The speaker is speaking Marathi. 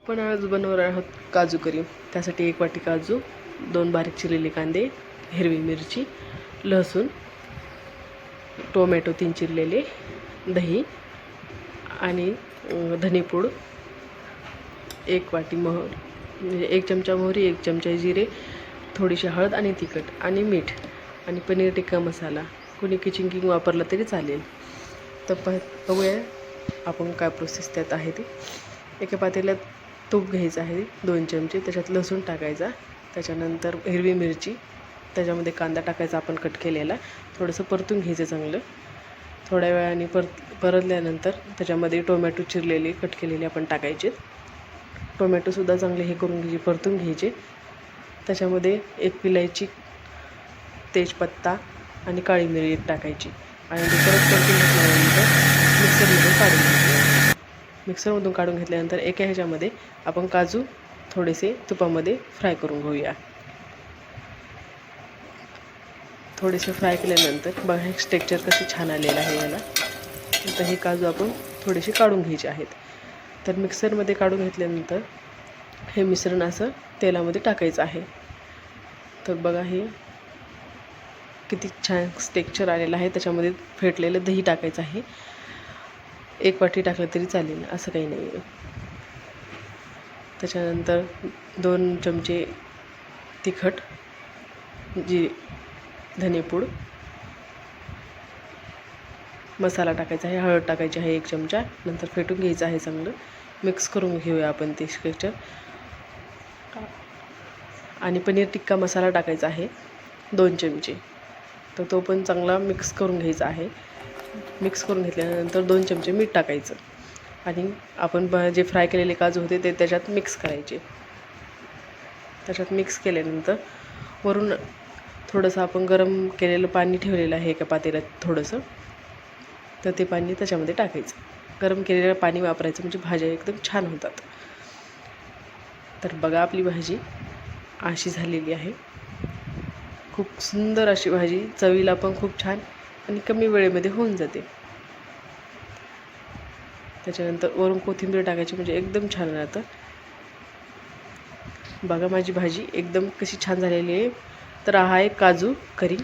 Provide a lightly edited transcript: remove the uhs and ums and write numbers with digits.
पण आज बनवणार आहोत काजू करी. त्यासाठी 1 वाटी काजू, 2 बारीक चिरलेले कांदे, हिरवी मिरची, लसूण, टोमॅटो 3 चिरलेले, दही आणि धनेपूड, 1 वाटी म्हणजे 1 चमचा मोहरी, 1 चमचा जिरे, थोडीशी हळद आणि तिखट आणि मीठ आणि पनीर टिक्का मसाला. कोणी किचन किंग वापरला तरी चालेल. तर बघूया आपण काय प्रोसेस त्यात आहे ती. एका पातेल्यात तूप घ्यायचं आहे 2 चमचे, त्याच्यात लसूण टाकायचा, त्याच्यानंतर हिरवी मिरची, त्याच्यामध्ये कांदा टाकायचा आपण कट केलेला, थोडंसं परतून घ्यायचं चांगलं. थोड्या वेळाने परतल्यानंतर त्याच्यामध्ये टोमॅटो चिरलेले कट केलेले आपण टाकायचे. टोमॅटोसुद्धा चांगले हे करून घ्यायचे, परतून घ्यायचे. त्याच्यामध्ये 1 विलायची, तेजपत्ता आणि काळी मिरी टाकायची आणि ते परत परतून घेतल्यानंतर मिक्सरमध्ये काढून घ्यायचे. मिक्सरमधून काढून घेतल्यानंतर एका ह्याच्यामध्ये आपण काजू थोडेसे तुपामध्ये फ्राय करून घेऊया. थोडेसे फ्राय केल्यानंतर बघा हे टेक्स्चर कसे छान आलेलं आहे याला. तर हे काजू आपण थोडेसे काढून घ्यायचे आहेत. तर मिक्सरमध्ये काढून घेतल्यानंतर हे मिश्रण असं तेलामध्ये टाकायचं आहे. तर बघा हे किती छान टेक्स्चर आलेलं आहे. त्याच्यामध्ये फेटलेलं दही टाकायचं आहे. 1 वाटी टाकलं तरी चालेल, असं काही नाही आहे. त्याच्यानंतर 2 चमचे तिखट, धनेपूड, मसाला टाकायचा आहे, हळद टाकायची आहे 1 चमचा. नंतर फेटून घ्यायचं आहे, चांगलं मिक्स करून घेऊया आपण ते टेक्स्चर. आणि पनीर टिक्का मसाला टाकायचा आहे 2 चमचे. तर तो पण चांगला मिक्स करून घ्यायचा आहे. मिक्स करून घेतल्यानंतर 2 चमचे मीठ टाकायचं आणि आपण जे फ्राय केलेले काजू होते ते त्याच्यात मिक्स करायचे. त्याच्यात मिक्स केल्यानंतर वरून थोडंसं आपण गरम केलेलं पाणी ठेवलेलं आहे एका पातेल्यात थोडंसं, तर ते पाणी त्याच्यामध्ये टाकायचं. गरम केलेलं पाणी वापरायचं, म्हणजे भाज्या एकदम छान होतात. तर बघा आपली भाजी अशी झालेली आहे. खूप सुंदर अशी भाजी, चवीला पण खूप छान आणि कमी वेळेमध्ये होऊन जाते. त्याच्यानंतर वरून कोथिंबीर टाकायची, म्हणजे एकदम छान राहतं. बघा माझी भाजी एकदम कशी छान झालेली आहे. तर हा आहे काजू करी.